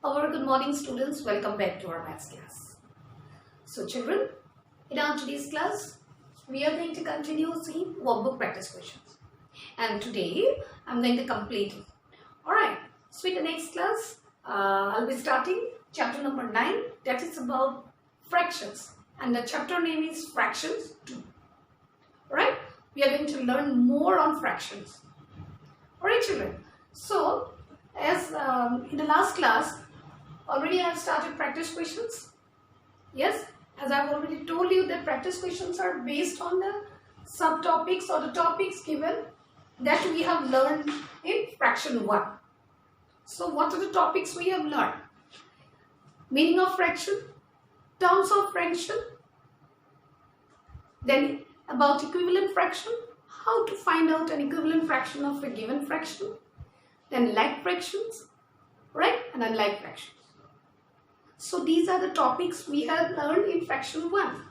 Our good morning students, welcome back to our maths class. So children, in our today's class, we are going to continue seeing workbook practice questions. And today, I'm going to complete it. Alright, so in the next class, I'll be starting chapter number 9, that is about fractions. And the chapter name is Fractions 2. Alright, we are going to learn more on fractions. Alright children, so as in the last class, already I have started practice questions. Yes, as I have already told you that practice questions are based on the subtopics or the topics given that we have learned in fraction 1. So what are the topics we have learned? Meaning of fraction, terms of fraction, then about equivalent fraction, how to find out an equivalent fraction of a given fraction, then like fractions, right, and unlike fractions. So these are the topics we have learned in fraction 1.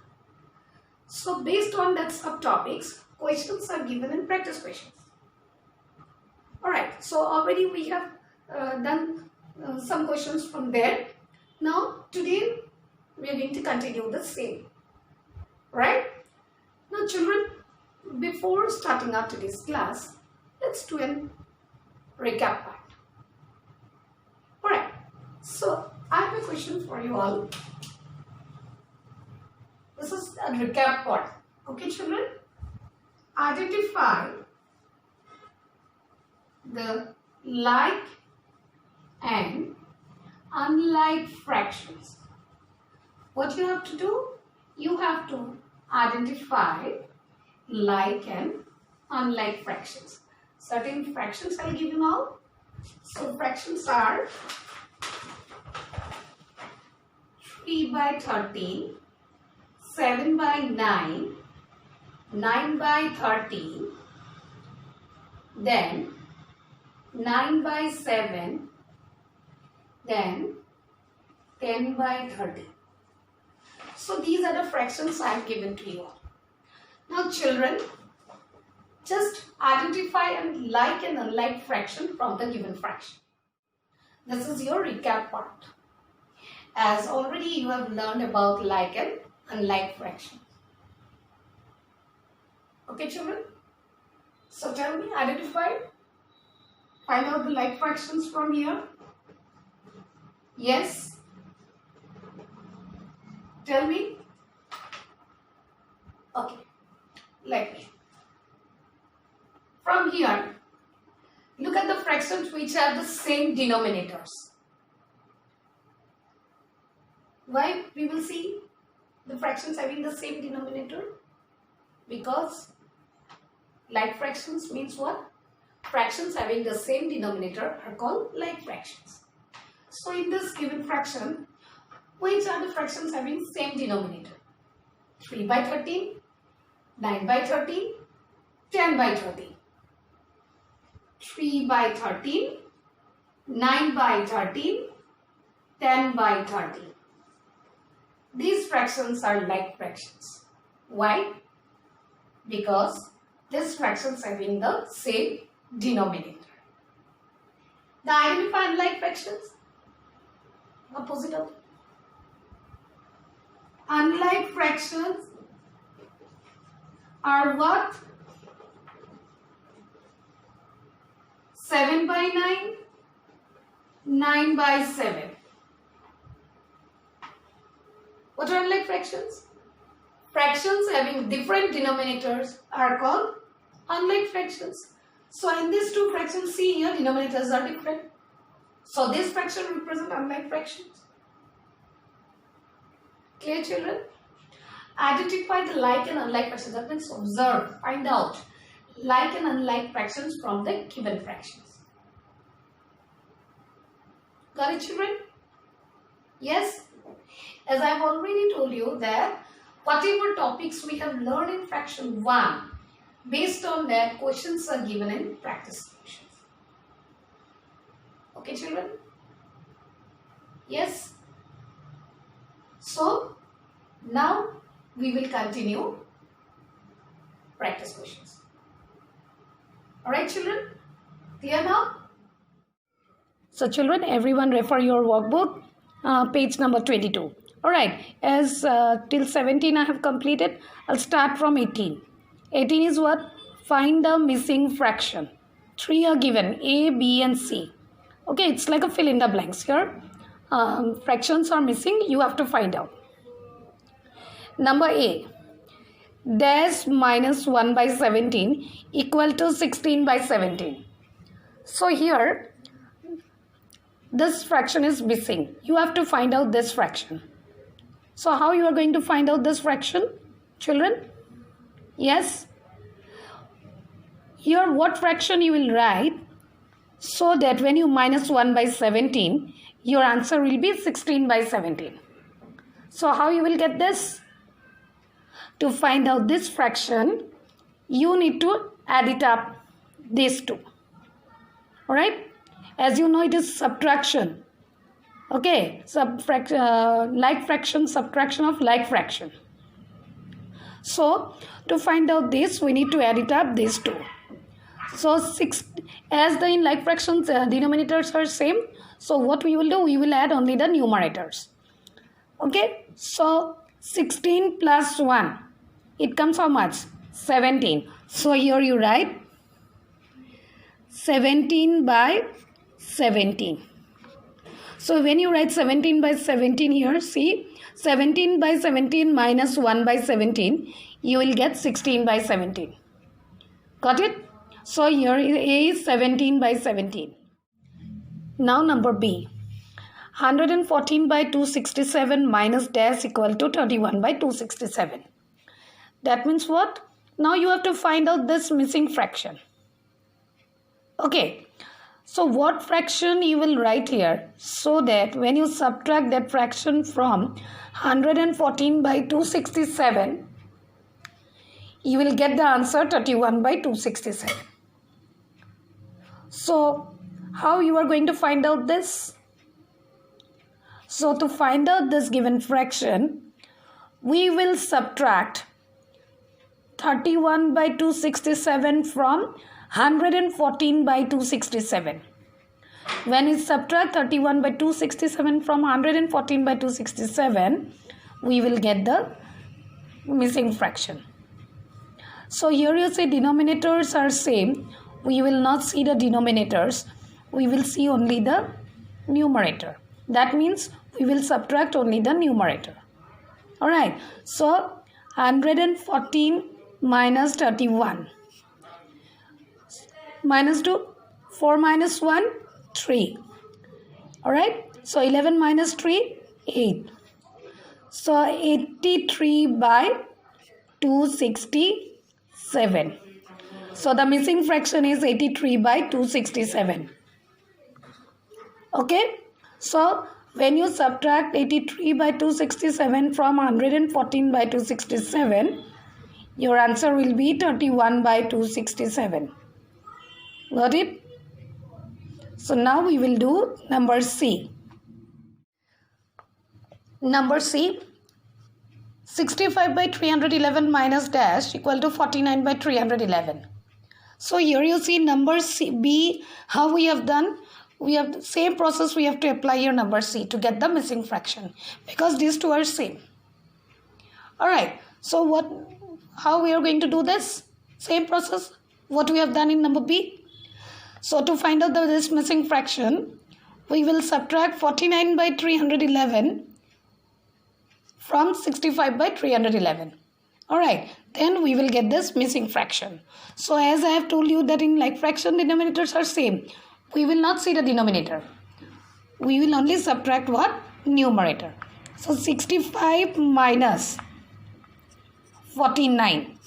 So based on that subtopics, questions are given in practice questions. Alright, so already we have done some questions from there. Now today we are going to continue the same. Right? Now children, before starting our today's class, let's do a recap part. Alright, so I have a question for you all. This is a recap part. Okay children? Identify the like and unlike fractions. What you have to do? You have to identify like and unlike fractions. Certain fractions I'll give you now. So fractions are 3 by 13, 7 by 9, 9 by 13, then 9 by 7, then 10 by 30. So these are the fractions I have given to you all. Now children, just identify and like and unlike fraction from the given fraction. This is your recap part. As already you have learned about like and unlike fractions. Okay children? So tell me, identify, find out the like fractions from here. Yes? Tell me. Okay, let me. From here, look at the fractions which have the same denominators. Why we will see the fractions having the same denominator? Because like fractions means what? Fractions having the same denominator are called like fractions. So in this given fraction, which are the fractions having same denominator? 3 by 13, 9 by 13, 10 by 13. 3 by 13, 9 by 13, 10 by 13. These fractions are like fractions. Why? Because these fractions having the same denominator. The identify unlike fractions, opposite of unlike fractions are what? 7 by 9, 9 by 7. What are unlike fractions? Fractions having different denominators are called unlike fractions. So in these two fractions, see here, denominators are different. So this fraction represents unlike fractions. Clear children? Identify the like and unlike fractions. That means observe, find out like and unlike fractions from the given fractions. Got it children? Yes? As I have already told you that whatever topics we have learned in fraction 1, based on that questions are given in practice questions. Okay children? Yes? So now we will continue practice questions. Alright children? Clear now? So children, everyone refer your workbook, page number 22. Alright, as till 17 I have completed, I'll start from 18. 18 is what? Find the missing fraction. 3 are given, A, B and C. Okay, it's like a fill in the blanks here. Fractions are missing, you have to find out. Number A, dash minus 1 by 17 equal to 16 by 17. So here, this fraction is missing. You have to find out this fraction. So how you are going to find out this fraction, children? Yes? Here, what fraction you will write so that when you minus 1 by 17, your answer will be 16 by 17. So how you will get this? To find out this fraction, you need to add it up, these two. Alright? As you know, it is subtraction. Okay? Like fraction, subtraction of like fraction. So, to find out this, we need to add it up, these two. So, as the in like fractions, denominators are same. So, what we will do? We will add only the numerators. Okay? So, 16 plus 1. It comes how much? 17. So, here you write 17 by 17. So, when you write 17 by 17 here, see, 17 by 17 minus 1 by 17, you will get 16 by 17. Got it? So, here A is 17 by 17. Now, number B. 114 by 267 minus dash equal to 31 by 267. That means what? Now, you have to find out this missing fraction. Okay. So, what fraction you will write here so that when you subtract that fraction from 114 by 267, you will get the answer 31 by 267. So, how you are going to find out this? So, to find out this given fraction, we will subtract 31 by 267 from 114 by 267. When we subtract 31 by 267 from 114 by 267, we will get the missing fraction. So here you say denominators are same. We will not see the denominators. We will see only the numerator. That means we will subtract only the numerator. Alright. So 114 minus 31. Minus 2, 4 minus 1, 3. Alright. So 11 minus 3, 8. So 83 by 267. So the missing fraction is 83 by 267. Okay. So when you subtract 83 by 267 from 114 by 267, your answer will be 31 by 267. Got it? So now we will do number C. Number C, 65 by 311 minus dash equal to 49 by 311. So here you see number C, B, how we have done. We have the same process we have to apply here number C to get the missing fraction because these two are same. Alright, so how we are going to do this? Same process what we have done in number B. So to find out this missing fraction, we will subtract 49 by 311 from 65 by 311. Alright, then we will get this missing fraction. So as I have told you that in like fraction denominators are same, we will not see the denominator. We will only subtract what? Numerator. So 65 minus 49.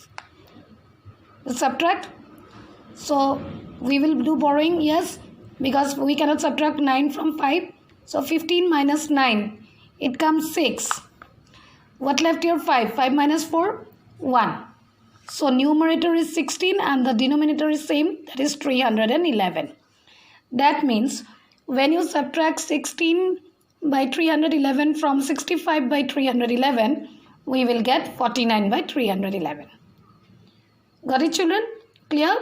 Subtract. So we will do borrowing, yes, because we cannot subtract 9 from 5. So 15 minus 9, it comes 6. What left here? 5. 5 minus 4, 1. So numerator is 16 and the denominator is same, that is 311. That means when you subtract 16 by 311 from 65 by 311, we will get 49 by 311. Got it, children? Clear?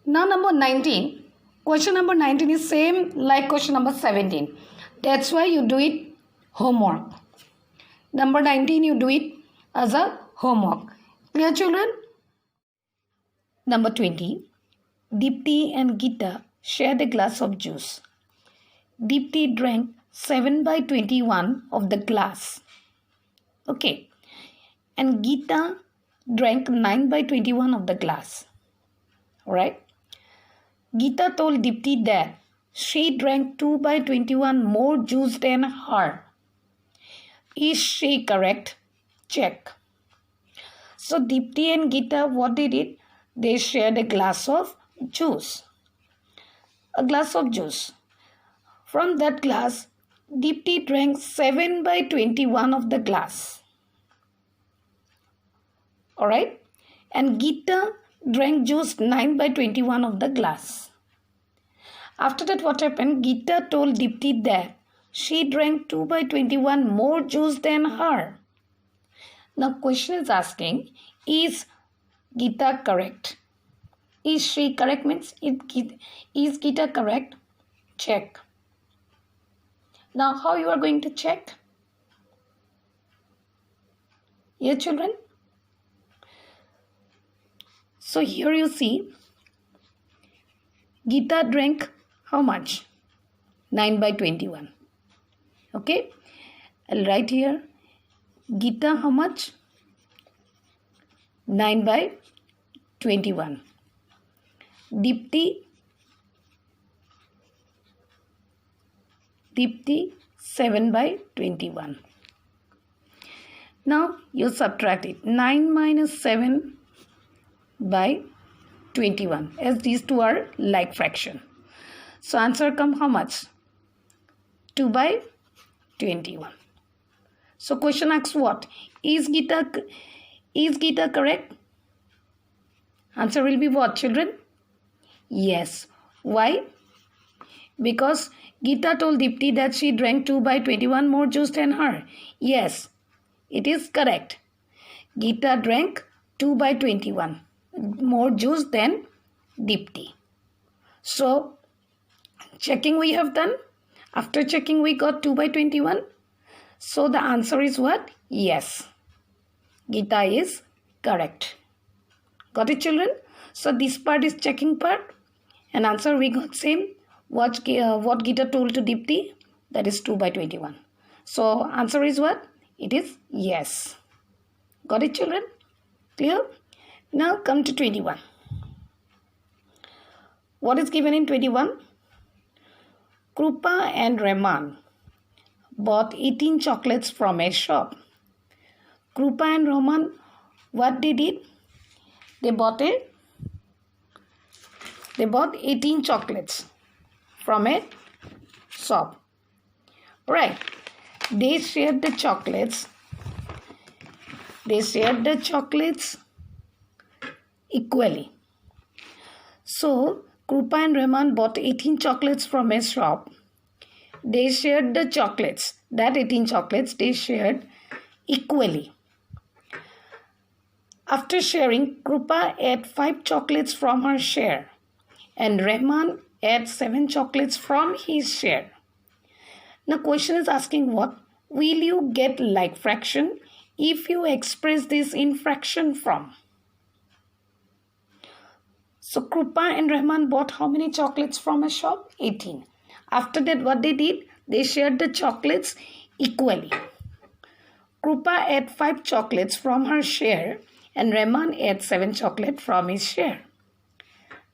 Now number 19. Question number 19 is same like question number 17. That's why you do it homework. Number 19 you do it as a homework. Clear, children? Number 20. Deepti and Gita shared a glass of juice. Deepti drank 7/21 of the glass. Okay. And Gita drank 9/21 of the glass. Alright. Gita told Deepti that she drank 2/21 more juice than her. Is she correct? Check. So Deepti and Gita, what they did? They shared a glass of juice. A glass of juice. From that glass, Deepti drank 7/21 of the glass. Alright? And Gita drank juice 9/21 of the glass. After that, what happened? Gita told Deepti that she drank 2/21 more juice than her. Now, question is asking, is Gita correct? Is she correct? Means, is Gita correct? Check. Now, how you are going to check? Here, children. So, here you see, Gita drank how much? 9/21. Okay. I'll write here. Gita how much? 9/21. Deepti 7/21. Now you subtract it. 9 minus 7/21, as these two are like fraction. So answer come how much? 2/21. So question asks what? Is Gita correct? Answer will be what, children? Yes. Why? Because Gita told Deepti that she drank 2/21 more juice than her. Yes, it is correct. Gita drank 2/21 more juice than Deepti. So, checking we have done. After checking, we got 2/21. So, the answer is what? Yes. Gita is correct. Got it, children? So, this part is checking part. And answer we got same. What Gita told to Deepti? That is 2/21. So, answer is what? It is yes. Got it, children? Clear? Now, come to 21. What is given in 21? Krupa and Rahman bought 18 chocolates from a shop. Krupa and Rahman, what they did? They bought 18 chocolates from a shop. Right. They shared the chocolates. Equally. So, Krupa and Rahman bought 18 chocolates from a shop. They shared the chocolates. That 18 chocolates they shared equally. After sharing, Krupa ate 5 chocolates from her share and Rahman ate 7 chocolates from his share. Now, question is asking what? Will you get like fraction if you express this in fraction form? So, Krupa and Rahman bought how many chocolates from a shop? 18. After that, what they did? They shared the chocolates equally. Krupa ate 5 chocolates from her share and Rahman ate 7 chocolates from his share.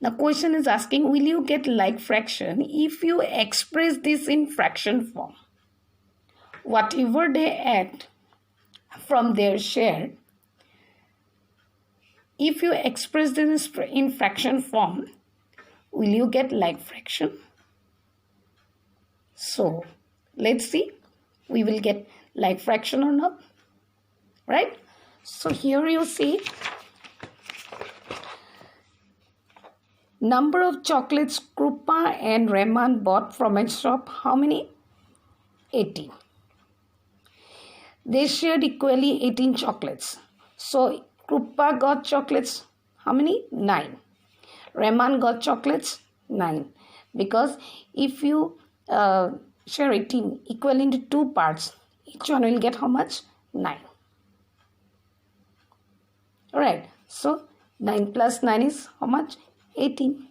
The question is asking, will you get like fraction if you express this in fraction form? Whatever they ate from their share, if you express this in fraction form, will you get like fraction? So, let's see. We will get like fraction or not. Right? So, here you see number of chocolates Krupa and Rahman bought from a shop. How many? 18. They shared equally 18 chocolates. So, Krupa got chocolates. How many? 9. Rahman got chocolates? 9. because if you share 18 equal into 2 parts, each one will get how much? 9. Alright, so 9 plus 9 is how much? 18.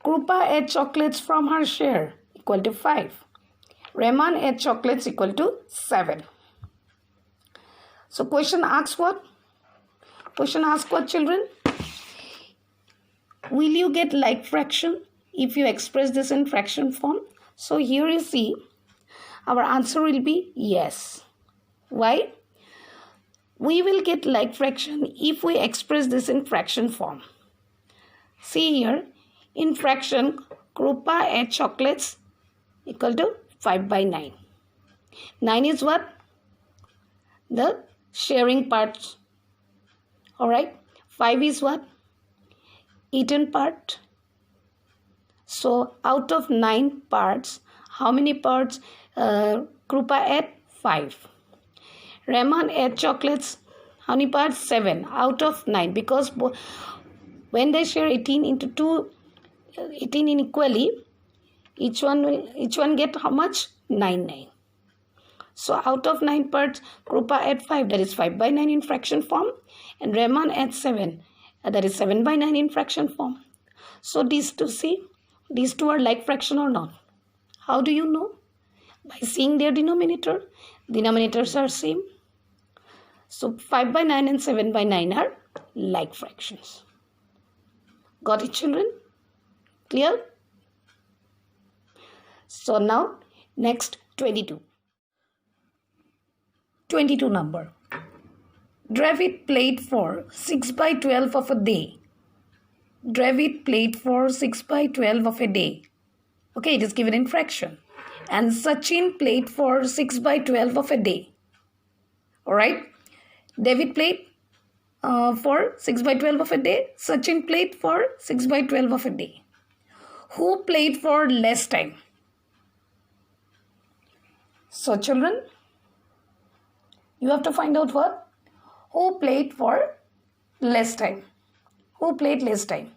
Krupa ate chocolates from her share equal to 5. Rahman ate chocolates equal to 7. So question asks what? Question asks what, children? Will you get like fraction if you express this in fraction form? So here you see our answer will be yes. Why? We will get like fraction if we express this in fraction form. See here, in fraction, Krupa ate chocolates equal to 5 by 9. 9 is what? The sharing part. Alright. 5 is what? Eaten part. So out of 9 parts, how many parts Krupa ate? 5. Rahman ate chocolates. How many parts? 7 out of 9, because when they share 18 into 2, 18 inequally, each one get how much? 9. So out of 9 parts, Krupa ate 5, that is 5 by 9 in fraction form, and Rahman ate 7, that is 7 by 9 in fraction form. So these two are like fraction or not? How do you know? By seeing their denominator. Denominators are same. So 5 by 9 and 7 by 9 are like fractions. Got it, children? Clear? So now next 22. 22 number. Dravid played for 6 by 12 of a day. Dravid played for 6 by 12 of a day. Okay, it is given in fraction. And Sachin played for 6 by 12 of a day. Alright. David played for 6 by 12 of a day. Sachin played for 6 by 12 of a day. Who played for less time? So children, you have to find out what? Who played for less time? Who played less time?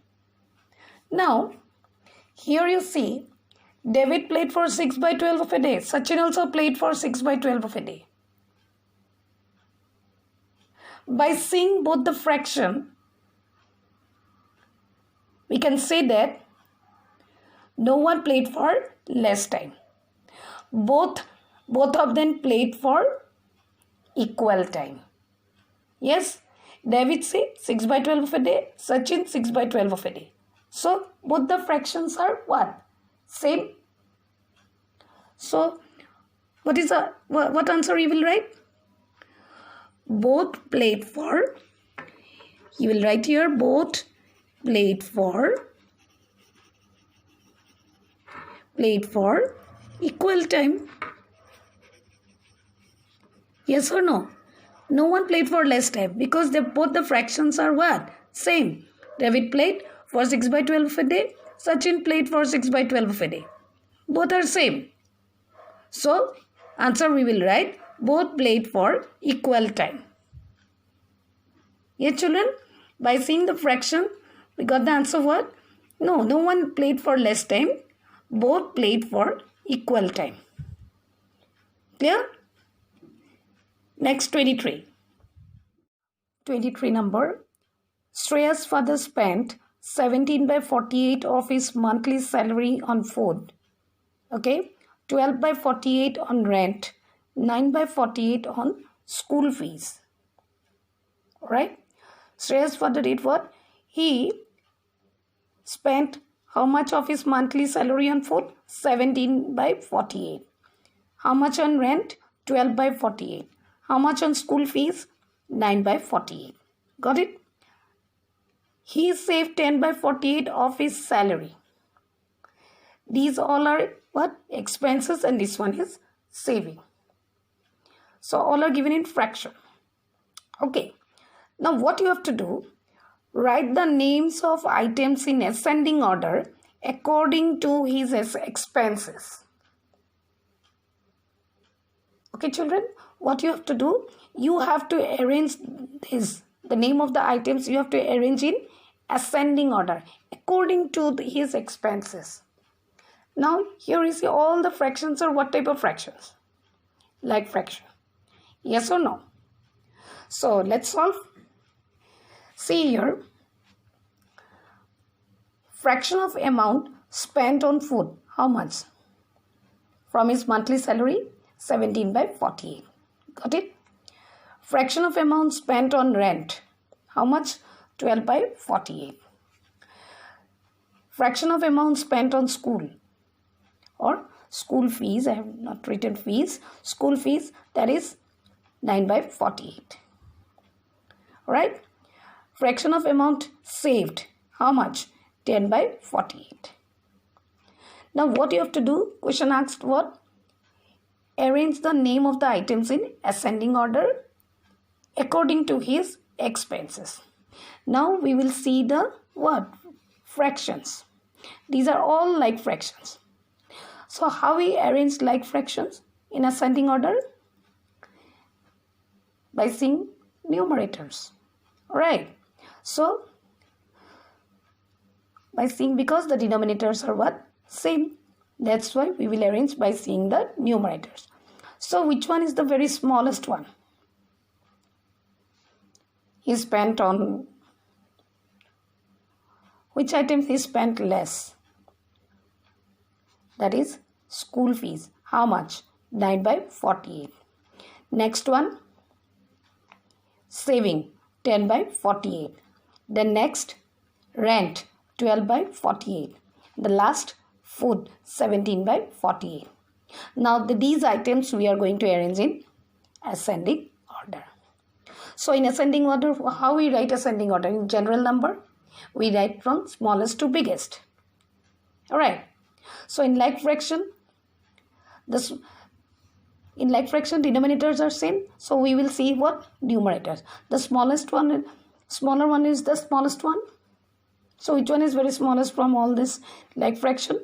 Now, here you see, David played for 6 by 12 of a day. Sachin also played for 6 by 12 of a day. By seeing both the fraction, we can say that no one played for less time. Both of them played for equal time. Yes, David say 6 by 12 of a day, Sachin 6 by 12 of a day. So both the fractions are what? Same. So what answer you will write? Both played for, you will write here, both played for equal time. Yes or no? No one played for less time because both the fractions are what? Same. David played for 6 by 12 of a day. Sachin played for 6 by 12 of a day. Both are same. So, answer we will write, both played for equal time. Yes, children? By seeing the fraction, we got the answer what? No one played for less time. Both played for equal time. Clear? Next 23. 23 number. Shreya's father spent 17 by 48 of his monthly salary on food. Okay. 12 by 48 on rent. 9 by 48 on school fees. Alright. Shreya's father did what? He spent how much of his monthly salary on food? 17 by 48. How much on rent? 12 by 48. How much on school fees? 9 by 48. Got it? He saved 10 by 48 of his salary. These all are what? Expenses, and this one is saving. So all are given in fraction. Okay. Now what you have to do? Write the names of items in ascending order according to his expenses. Okay, children? What you have to do? You have to arrange the name of the items you have to arrange in ascending order according to his expenses. Now here you see all the fractions are what type of fractions? Like fraction. Yes or no? So let's solve. See here. Fraction of amount spent on food. How much? From his monthly salary, 17/48. Got it? Fraction of amount spent on rent. How much? 12/48. Fraction of amount spent on school or school fees. I have not written fees. School fees, that is 9/48. Alright? Fraction of amount saved. How much? 10/48. Now what you have to do? Question asked what? Arrange the name of the items in ascending order according to his expenses. Now we will see the what? Fractions. These are all like fractions. So how we arrange like fractions in ascending order? By seeing numerators. Alright. So by seeing, because the denominators are what? Same. That's why we will arrange by seeing the numerators. So which one is the very smallest one? He spent on which item he spent less? That is school fees. How much? 9/48. Next one, saving, 10/48. The next, rent, 12/48. The last, food, 17/48. Now these items we are going to arrange in ascending order. So in ascending order, how we write ascending order? In general number, we write from smallest to biggest. Alright. So in like fraction, denominators are same. So we will see what? Numerators. The smallest one, smaller one is the smallest one. So which one is very smallest from all this like fraction?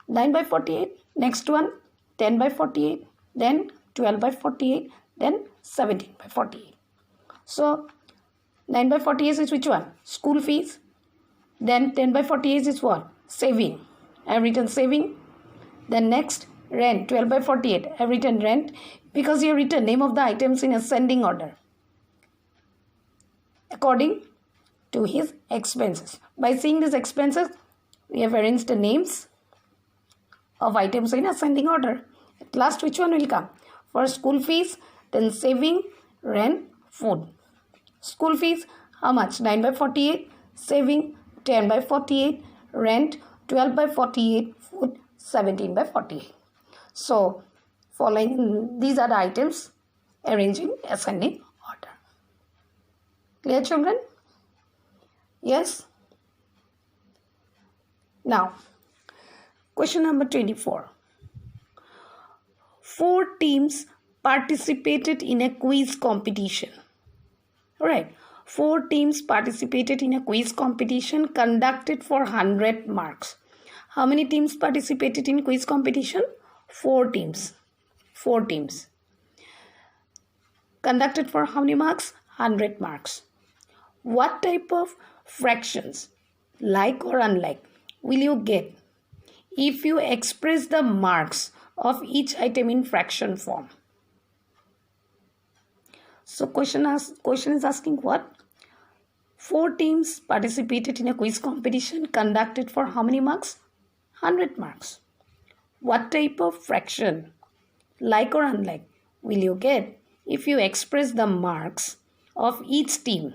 9/48. Next one, 10/48. Then 12/48. Then 17/48. So 9/48 is which one? School fees. Then 10/48 is what? Saving. I have written saving. Then next, rent, 12/48. I have written rent because you have written name of the items in ascending order according to his expenses. By seeing these expenses, we have arranged the names of items in ascending order. At last, which one will come? First, school fees, then saving, rent, food. School fees, how much? 9/48. Saving, 10/48. Rent, 12/48. Food, 17/48. So, following these are the items arranging ascending order. Clear, children? Yes? Now, question number 24. 4 teams participated in a quiz competition. Alright, 4 teams participated in a quiz competition conducted for 100 marks. How many teams participated in quiz competition? 4 teams. 4 teams. Conducted for how many marks? 100 marks. What type of fractions, like or unlike, will you get if you express the marks of each item in fraction form? So question is asking what? 4 teams participated in a quiz competition conducted for how many marks? 100 marks. What type of fraction, like or unlike, will you get if you express the marks of each team?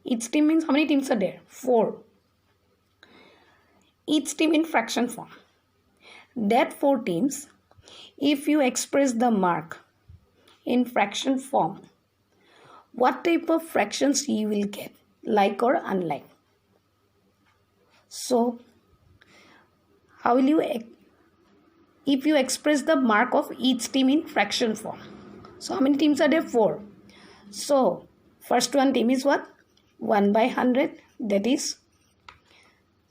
Each team means how many teams are there? 4. Each team in fraction form. That 4 teams, if you express the mark in fraction form, what type of fractions you will get, like or unlike? So, how will you, if you express the mark of each team in fraction form? So, how many teams are there? 4. So, first one team is what? 1/100, that is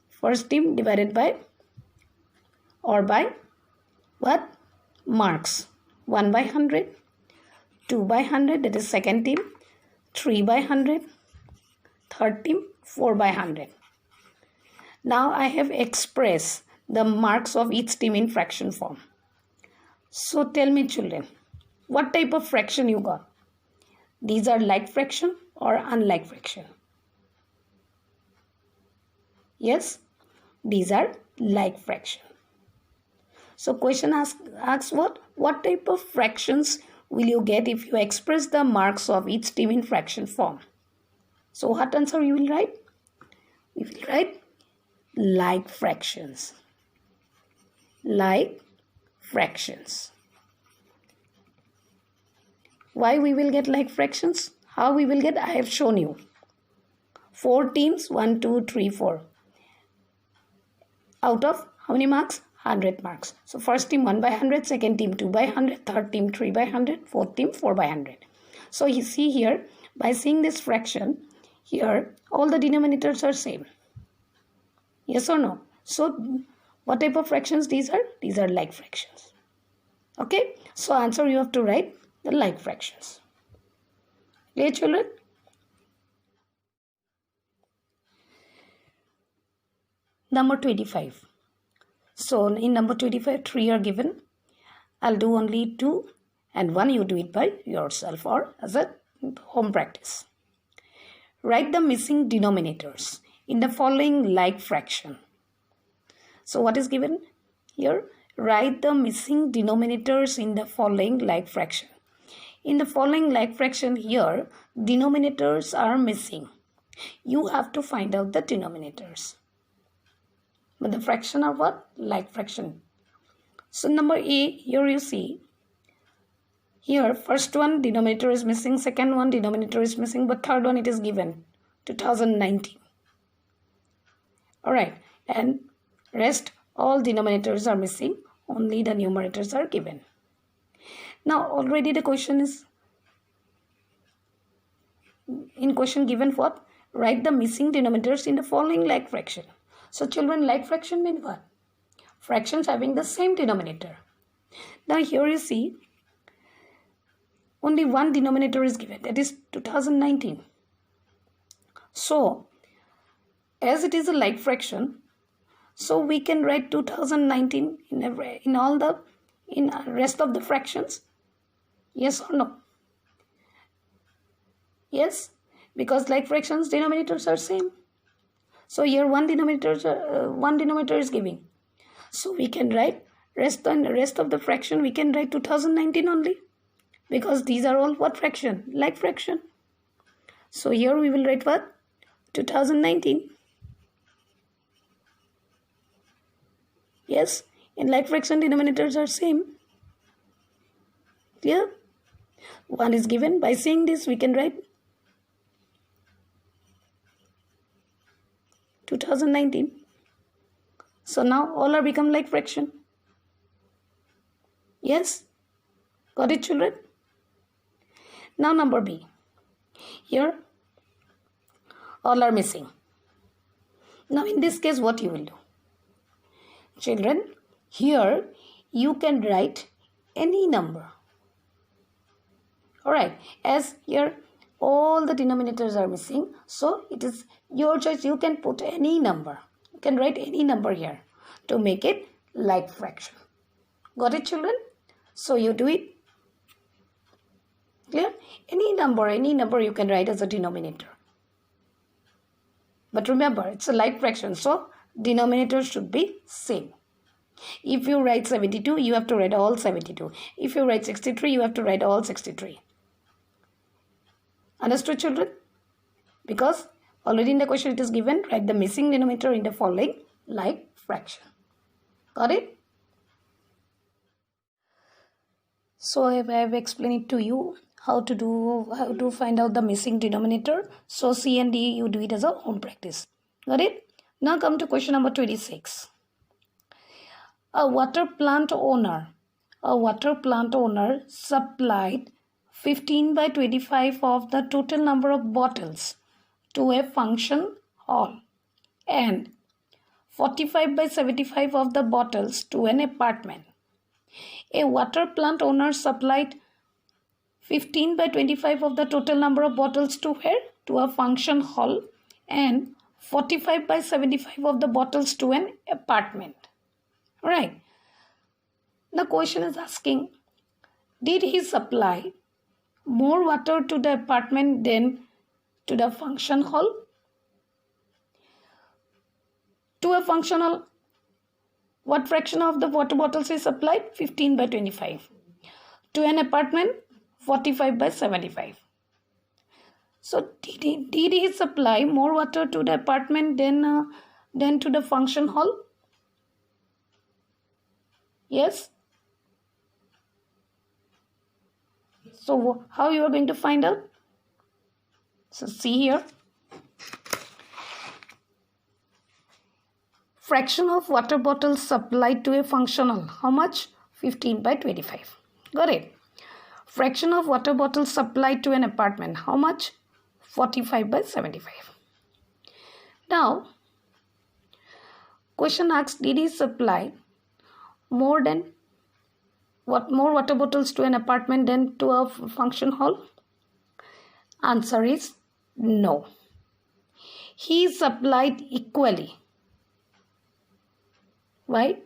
first team divided by or by what? Marks. 1/100, 2/100, that is second team, 3/100, third team, 4 by 100. Now I have expressed the marks of each team in fraction form. So tell me children, what type of fraction you got? These are like fraction or unlike fraction? Yes, these are like fraction. So question asks what? What type of fractions will you get if you express the marks of each team in fraction form? So what answer you will write? We will write like fractions. Like fractions. Why we will get like fractions? How we will get? I have shown you. 4 teams, 1, 2, 3, 4. Out of how many marks? 100 marks. So first team 1 by 100, second team 2 by 100, third team 3 by 100, fourth team 4 by 100. So you see here, by seeing this fraction, here all the denominators are same. Yes or no? So what type of fractions these are? These are like fractions. Okay? So answer you have to write the like fractions. Clear children? Number 25. So in number 25, 3 are given. I'll do only 2 and 1 you do it by yourself or as a home practice. Write the missing denominators in the following like fraction. So what is given here? Write the missing denominators in the following like fraction. In the following like fraction here, denominators are missing. You have to find out the denominators. But the fraction are what? Like fraction. So number A, here you see. Here first one denominator is missing, second one denominator is missing, but third one it is given 2019. Alright, and rest all denominators are missing, only the numerators are given. Now already the question is, in question given what? Write the missing denominators in the following like fraction. So children, like fraction means what? Fractions having the same denominator. Now here you see, only one denominator is given, that is 2019. So as it is a like fraction, so we can write 2019 in all the rest of the fractions. Yes or no? Yes, because like fractions denominators are same. So here one denominator is giving. So we can write rest of the fraction we can write 2019 only, because these are all what fraction? Like fraction. So here we will write what? 2019. Yes, in like fraction denominators are same. Clear? One is given. By saying this we can write 2019. So now all are become like fraction. Yes? Got it children? Now number B. Here all are missing. Now in this case what you will do? Children, here you can write any number. Alright, as here all the denominators are missing, so it is your choice. You can put any number. You can write any number here to make it like fraction. Got it children? So you do it. Clear? Any number you can write as a denominator. But remember, it's a like fraction, so denominator should be same. If you write 72, you have to write all 72. If you write 63, you have to write all 63. Understood children? Because already in the question it is given, write the missing denominator in the following like fraction. Got it? So I have explained it to you how to find out the missing denominator. So C and D you do it as a home practice. Got it? Now come to question number 26. A water plant owner supplied 15 by 25 of the total number of bottles to a function hall and 45 by 75 of the bottles to an apartment. A water plant owner supplied 15 by 25 of the total number of bottles to where? To a function hall and 45 by 75 of the bottles to an apartment. Right. The question is asking, did he supply more water to the apartment than to the function hall? To a function hall, what fraction of the water bottles is supplied? 15 by 25. To an apartment, 45 by 75. So did he supply more water to the apartment than to the function hall? Yes. So how you are going to find out? So see here. Fraction of water bottles supplied to a function hall. How much? 15 by 25. Got it. Fraction of water bottles supplied to an apartment. How much? 45 by 75. Now, question asks, did he supply more water bottles to an apartment than to a function hall? Answer is no. He supplied equally. Why?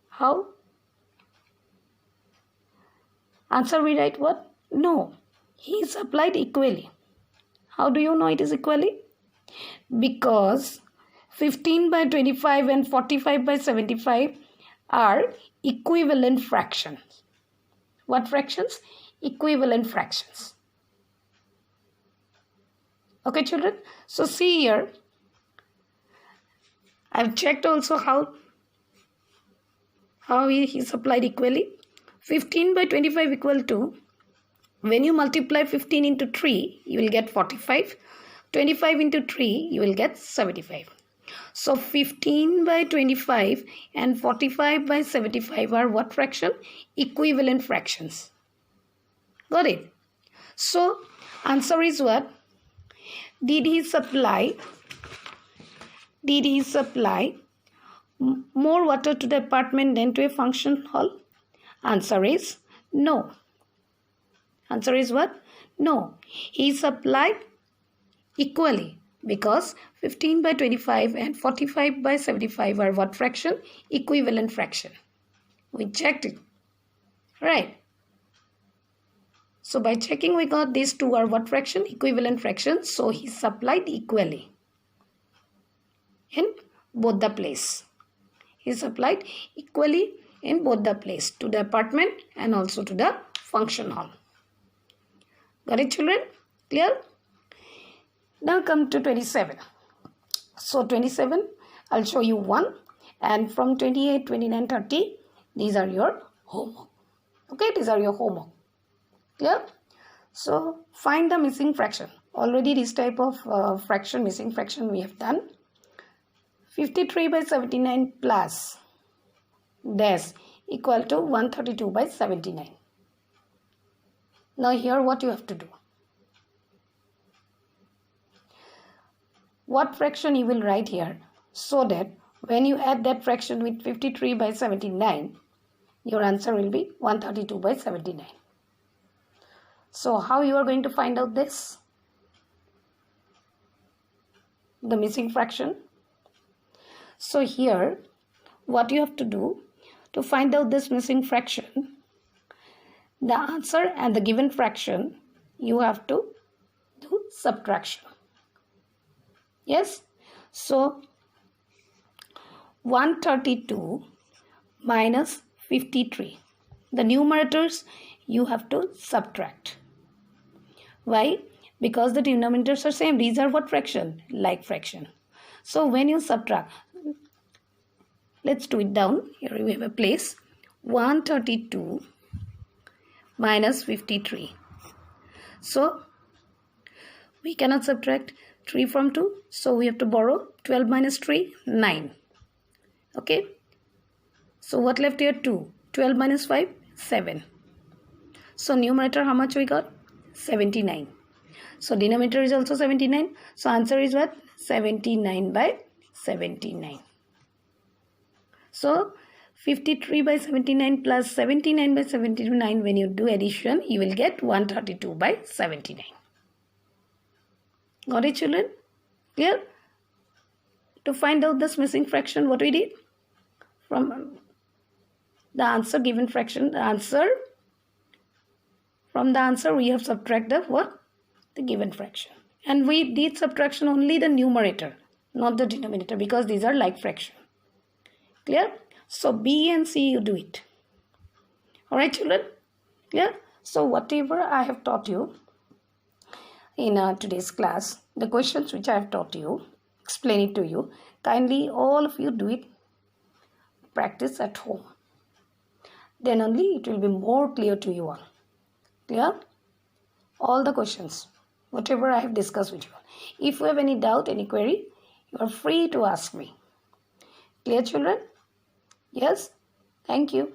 How? Answer we write what? No. He supplied equally. How do you know it is equally? Because 15 by 25 and 45 by 75 are equivalent fractions. What fractions? Equivalent fractions. Okay, children. So see here. I've checked also how he supplied equally. 15 by 25 equal to, when you multiply 15 into 3, you will get 45. 25 into 3, you will get 75. So 15 by 25 and 45 by 75 are what fraction? Equivalent fractions. Got it? So answer is what? Did he supply more water to the apartment than to a function hall? Answer is no. Answer is what? No. He supplied equally, because 15 by 25 and 45 by 75 are what fraction? Equivalent fraction. We checked it. Right. So by checking, we got these two are what fraction? Equivalent fractions. So he supplied equally in both the place. He supplied equally in both the place, to the apartment and also to the function hall. Got it, children? Clear? Now come to 27. So 27, I'll show you one, and from 28, 29, 30, these are your homework. Okay, these are your homework. Clear? So find the missing fraction. Already this type of fraction, missing fraction we have done. 53 by 79 plus dash equal to 132 by 79. Now here what you have to do? What fraction you will write here, so that when you add that fraction with 53 by 79, your answer will be 132 by 79. So how you are going to find out this? The missing fraction. So here what you have to do to find out this missing fraction, the answer and the given fraction, you have to do subtraction. Yes? So 132 minus 53. The numerators you have to subtract. Why? Because the denominators are same. These are what fraction? Like fraction. So when you subtract, let's do it down. Here we have a place. 132 minus 53. So we cannot subtract 3 from 2. So we have to borrow 12 minus 3, 9. Okay. So what left here? 2. 12 minus 5, 7. So numerator how much we got? 79. So denominator is also 79. So answer is what? 79 by 79. So 53 by 79 plus 79 by 79, when you do addition, you will get 132 by 79. Got it, children? Clear? To find out this missing fraction, what we did? From the answer given fraction, from the answer we have subtracted what? The given fraction. And we did subtraction only the numerator, not the denominator, because these are like fraction. Clear? So B and C, you do it. Alright, children? Clear? So whatever I have taught you in today's class, the questions which I have taught you, explain it to you, kindly all of you do it, practice at home. Then only it will be more clear to you all. Clear? All the questions, whatever I have discussed with you. If you have any doubt, any query, you are free to ask me. Clear, children? Yes? Thank you.